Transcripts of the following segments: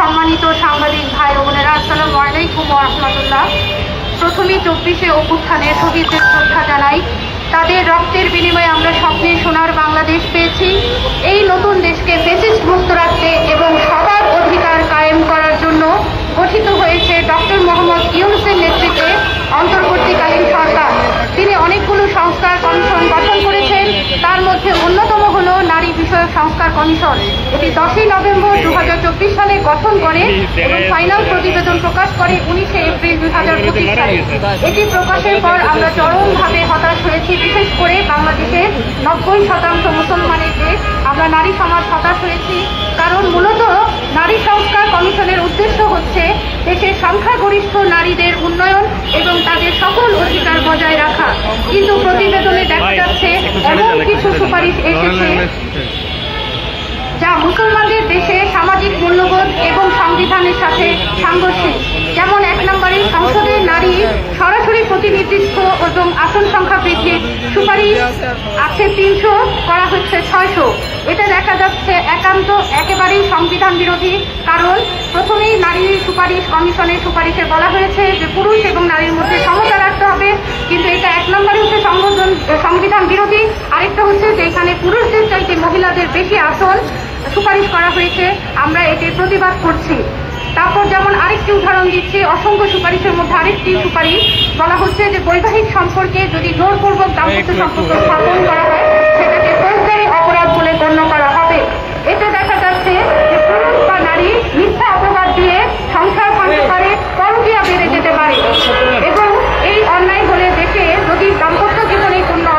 সম্মানিত সাংবাদিক ভাই ও বোনেরা, আসসালামু আলাইকুম ওয়া রাহমাতুল্লাহ। প্রথমে 24শে অভ্যুত্থানের শহীদদের শ্রদ্ধা জানাই। তাদের রক্তের বিনিময়ে আমরা স্বপ্নে সোনার বাংলাদেশ পেয়েছি। এই নতুন দেশকে ফ্যাসিস্ট মুক্ত রাখতে এবং সবার অধিকার কায়েম করার জন্য গঠিত হয়েছে ডক্টর মোহাম্মদ ইউনূসের নেতৃত্বে অন্তর্বর্তীকালীন সরকার। তিনি অনেকগুলো সংস্কার কমিশন গঠন করেছেন। তার মধ্যে অন্যতম হল নারী বিষয়ক সংস্কার কমিশন। এটি 10ই নভেম্বর 2024 সালে গঠন করে এবং ফাইনাল প্রতিবেদন প্রকাশ করে 19শে এপ্রিল 2025 সালে। এটি প্রকাশের পর আমরা চরমভাবে হতাশ হয়েছি। বিশেষ করে বাংলাদেশের 90% মুসলমানের দেশ, আমরা নারী সমাজ হতাশ হয়েছি। কারণ মূলত নারী সংস্কার কমিশনের উদ্দেশ্য হচ্ছে দেশের সংখ্যাগরিষ্ঠ নারীদের উন্নয়ন এবং তাদের সকল অধিকার বজায় রাখা। কিন্তু প্রতিবেদনে দেখা যাচ্ছে এমন কিছু সুপারিশ এসেছে যা মুসলমানদের দেশে সামাজিক মূল্যবোধ এবং সংবিধানের সাথে সাংঘর্ষিক। যেমন 1 নম্বরে সংসদে নারী সরাসরি প্রতিনিধিত্ব এবং আসন সংখ্যা বৃদ্ধির সুপারিশ আছে 300, করা হচ্ছে 600। এটা দেখা যাচ্ছে একেবারেই সংবিধান বিরোধী। কারণ প্রথমেই নারী সুপারিশ কমিশনের সুপারিশে বলা হয়েছে যে পুরুষ এবং নারীর মধ্যে সমতা রাখতে হবে, কিন্তু এটা 1 নম্বরে হচ্ছে সংবিধান বিরোধী। আরেকটা হচ্ছে যে এখানে পুরুষদের চাইতে মহিলাদের বেশি আসন সুপারিশ করা হয়েছে। আমরা এটির প্রতিবাদ করছি। তারপর যেমন আরেকটি উদাহরণ দিচ্ছি, অসংখ্য সুপারিশের মধ্যে আরেকটি সুপারিশ বলা হচ্ছে যে বৈবাহিক সম্পর্কে যদি জোরপূর্বক দাম্পত্য সম্পর্ক স্থাপন করা হয় সেটাকে ফৌজদারি অপরাধ বলে গণ্য করা হবে। এতে দেখা যাচ্ছে যে পুরুষ বা নারী মিথ্যা অপবাদ দিয়ে সংসার ভাঙতে পারে, পরকীয়া বেড়ে যেতে পারে। এবং এই অন্যায় হলে দেশে যদি দাম্পত্য জীবনে কোনো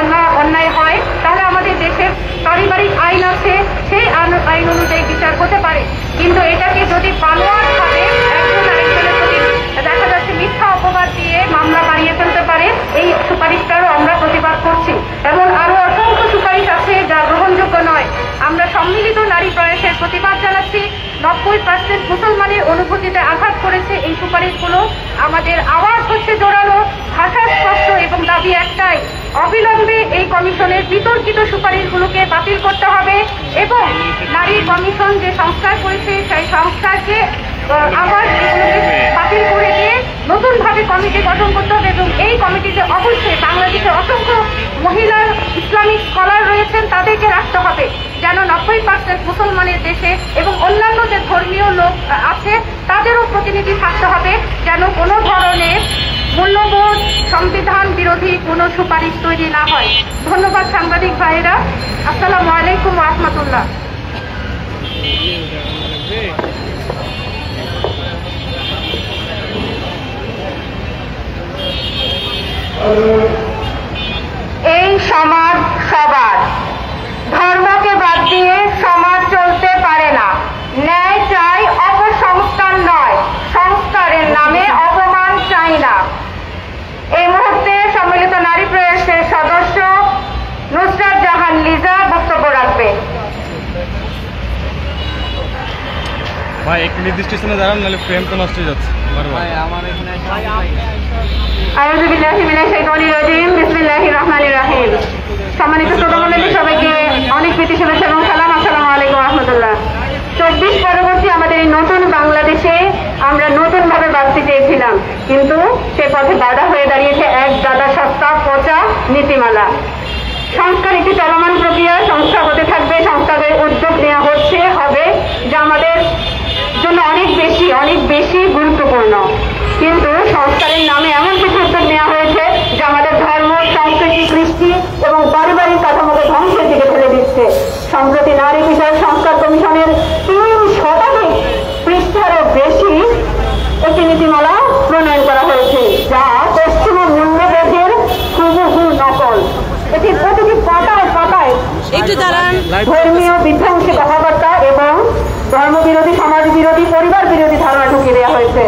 অন্যায় হয় তাহলে আমাদের দেশের পারিবারিক আইন আছে, সেই আইন অনুযায়ী বিচার হতে পারে। কিন্তু এটাকে যদি বানোয়াটভাবে একজন আরেকজনের প্রতি দেখা যাচ্ছে মিথ্যা অপবাদ দিয়ে মামলা বাড়িয়ে ফেলতে পারে, এই সুপারিশটারও আমরা প্রতিবাদ করছি। এবং আরো অসংখ্য সুপারিশ আছে যা গ্রহণযোগ্য নয়। আমরা সম্মিলিত নারী প্রয়াসের প্রতিবাদ জানাচ্ছি। 90% মুসলমানের অনুভূতিতে আঘাত করেছে এই সুপারিশগুলো। আমাদের আওয়াজ হচ্ছে জোরালো, ভাষা স্পষ্ট এবং দাবি একটাই, অবিলম্বে এই কমিশনের বিতর্কিত সুপারিশগুলোকে বাতিল করতে হবে এবং নারী কমিশন যে সংস্কার করেছে সেই সংস্কারকে আবার বাতিল করে দিয়ে নতুনভাবে কমিটি গঠন করতে হবে। এবং এই কমিটিতে অবশ্যই বাংলাদেশের অসংখ্য মহিলা ইসলামিক স্কলার রয়েছেন, তাদেরকে রাখতে হবে যেন 90% মুসলমানের দেশে এবং অন্যান্য যে ধর্মীয় লোক আছে তাদেরও প্রতিনিধি থাকতে হবে, যেন কোনো ধরনের মূল্যবোধ সংবিধান বিরোধী কোনো সুপারিশ তৈরি না হয়। ধন্যবাদ সাংবাদিক ভাইয়েরা। আসসালামু আলাইকুম ওয়া রাহমাতুল্লাহ। এই সমাজ সবার, ধর্মকে বাদ দিয়ে সমাজ চলতে পারে না। ন্যায় চাই, অপসংস্কার নয়। সংস্কারের নামে অপমান চাই না। এই মুহূর্তে সম্মিলিত নারী প্রয়াসের সদস্য নুসরাত জাহান লিজা বক্তব্য রাখবেন। ভাই একটু নির্দিষ্ট স্থানে দাঁড়ান, নাহলে ফ্রেম তো নষ্ট হয়ে যাচ্ছে। আউযু বিল্লাহি মিনাশ শাইতানির রাজিম। বিসমিল্লাহির রহমানির রহিম। সম্মানিত শ্রোতামণ্ডলী, সবাইকে অনেক প্রীতি শুভেচ্ছা এবং সালাম। আসসালামু আলাইকুম ওয়া রাহমাতুল্লাহ। 24 পরবর্তী আমাদের এই নতুন বাংলাদেশে আমরা নতুনভাবে বাঁচতে চেয়েছিলাম, কিন্তু সে পথে বাধা হয়ে দাঁড়িয়েছে এক দাদা সস্তা পচা নীতিমালা। সংস্কার একটি চলমান প্রক্রিয়া, সংস্কার হতে থাকবে। সংস্কারের উদ্যোগ নেওয়া হচ্ছে, হবে, যা আমাদের জন্য অনেক বেশি গুরুত্বপূর্ণ। কিন্তু সংস্কারের নামে এমন কিছু উদ্যোগ নেওয়া হয়েছে যা আমাদের ধর্ম, সংস্কৃতি, কৃষ্টি এবং পারিবারিক কাঠামোকে ধ্বংসের দিকে ফেলে দিচ্ছে। সম্প্রতি নারী বিষয়ক সংস্কার কমিশনের 3 শতাধিক পৃষ্ঠারও বেশি একটি নীতিমালা প্রণয়ন করা হয়েছে, যা পশ্চিমা মূল্যবোধের হুবহু নকল। এটি প্রতিটি পাতায় পাতায় ধর্মীয় বিধ্বংসী কথাবার্তা এবং ধর্মবিরোধী, সমাজ বিরোধী, পরিবার বিরোধী ধারণা ঢুকিয়ে দেওয়া হয়েছে।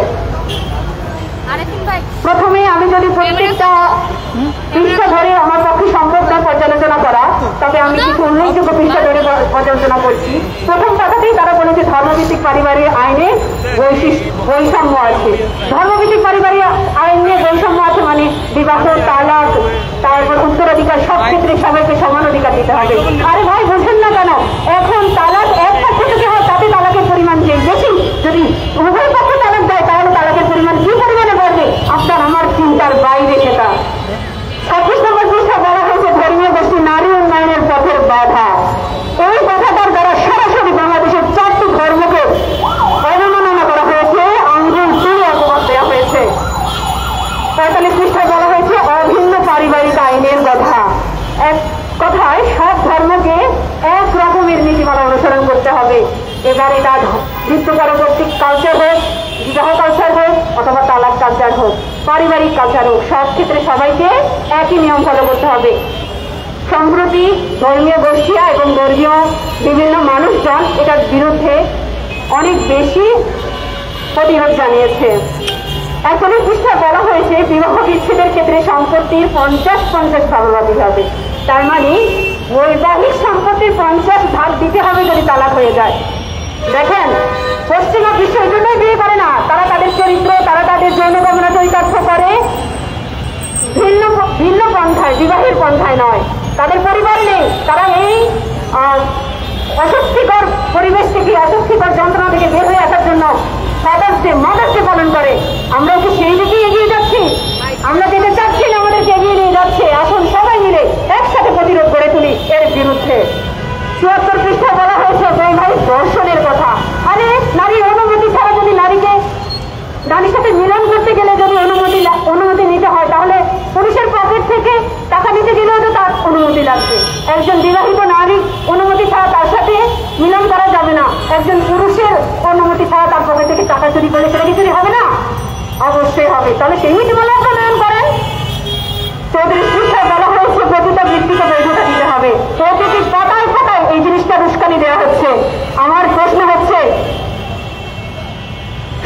প্রথমে আমি যদি প্রত্যেকটা পৃষ্ঠা ধরে আমার পক্ষে সম্ভব না পর্যালোচনা করা, তবে আমি কিছু উল্লেখযোগ্য পৃষ্ঠা ধরে পর্যালোচনা করছি। প্রথম কথাতেই তারা বলেছে ধর্মভিত্তিক পারিবারিক আইনে বৈষম্য আছে। ধর্মভিত্তিক পারিবারিক আইনে বৈষম্য আছে মানে বিবাহ, তালাক, তারপর উত্তরাধিকার, সব ক্ষেত্রে সবাইকে সমান অধিকার দিতে হবে। আরে ভাই, বুঝেন না কেন? এখন তালাক একটা ক্ষেত্রে হয়, তাতে তালাকের পরিমাণ যে বেশি, যদি কর্তৃক কালচার হোক, বিবাহ কালচার হোক অথবা তালাক কালচার হোক, পারিবারিক কালচার হোক, সব ক্ষেত্রে সবাইকে একই নিয়ম ফলো করতে হবে। সম্প্রতি ধর্মীয় গোষ্ঠীরা এবং ধর্মীয় বিভিন্ন মানুষজন এটার বিরুদ্ধে অনেক বেশি প্রতিরোধ জানিয়েছে। 41 পৃষ্ঠায় বলা হয়েছে বিবাহ বিচ্ছেদের ক্ষেত্রে সম্পত্তির 50-50 ভাগাভাগি হবে। তার মানে বৈবাহিক সম্পত্তির 50 ভাগ দিতে হবে যদি তালাক হয়ে যায়। দেখেন, পশ্চিমা বিশ্ব এই জন্যই বিয়ে করে না, তারা তাদের চরিত্র, তারা তাদের যৌন কামনা চরিতার্থ করে ভিন্ন ভিন্ন পন্থায়, বিবাহের পন্থায় নয়। তাদের পরিবার নেই, তারা এই অস্বস্তিকর পরিবেশ থেকে, অস্বস্তিকর যন্ত্রণা থেকে বের হয়ে আসার জন্য মাদার্স ডে পালন করে। আমরা কি সেই দিকেই এগিয়ে যাচ্ছি? আমরা যেতে চাচ্ছি না, আমাদেরকে এগিয়ে নিয়ে যাচ্ছে। আসুন সবাই মিলে একসাথে প্রতিরোধ গড়ে তুলি এর বিরুদ্ধে। 74 পৃষ্ঠায় বলা হয়েছে বৈবাহিক দর্শনের কথা। আরে নারীর অনুমতি ছাড়া যদি নারীর সাথে মিলন করতে গেলে যদি অনুমতি নিতে হয়, তাহলে পুরুষের পকেট থেকে টাকা নিতে গেলেও তো তার অনুমতি লাগবে। একজন বিবাহিত নারীর অনুমতি ছাড়া তার সাথে মিলন করা যাবে না। একজন পুরুষের অনুমতি ছাড়া তার পকেট থেকে টাকা চুরি করলে সেটা কি চুরি হবে না? অবশ্যই হবে। তাহলে সেই নীতিমালা প্রণয়ন করেন। 34 পৃষ্ঠায় বলা হয়েছে প্রতিটা ব্যক্তিকে বৈধতা দিতে হবে। প্রতিটি পাতায় পাতায় এই জিনিসটা উস্কানি দেওয়া হচ্ছে। আমার প্রশ্ন হচ্ছে,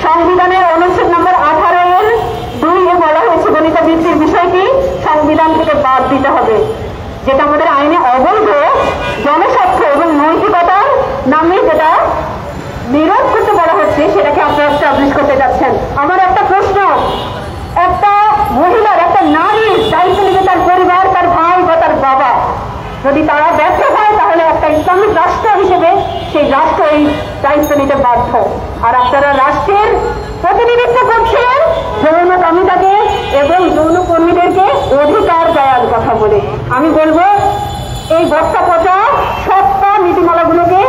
সংবিধানের অনুচ্ছেদ নম্বর 18-2 বলা হয়েছে বনিতা বৃত্তির বিষয়টি সংবিধান থেকে বাদ দিতে হবে, যেটা আমাদের আইনে অবৈধ, জনস্বার্থ এবং নৈতিকতার নামে যেটা নিরোধ করতে বলা হচ্ছে, সেটাকে আপনারা এস্টাবলিশ করতে যাচ্ছেন। আমার একটা প্রশ্ন, একটা মহিলার, একটা নারীর দায়িত্ব নেবে তার পরিবার, তার ভাই বা তার বাবা। যদি তারা ব্যর্থ হয় তাহলে একটা ইসলামিক রাষ্ট্র হিসেবে সেই রাষ্ট্র এই দায়িত্ব নিতে বাধ্য। আর আপনারা রাষ্ট্রের প্রতিনিধিত্ব করছেন যৌনকামিতাকে এবং যৌন কর্মীদেরকে অধিকার দেওয়ার কথা বলে। আমি বলবো এই বস্তা পচা সত্তা নীতিমালাগুলোকে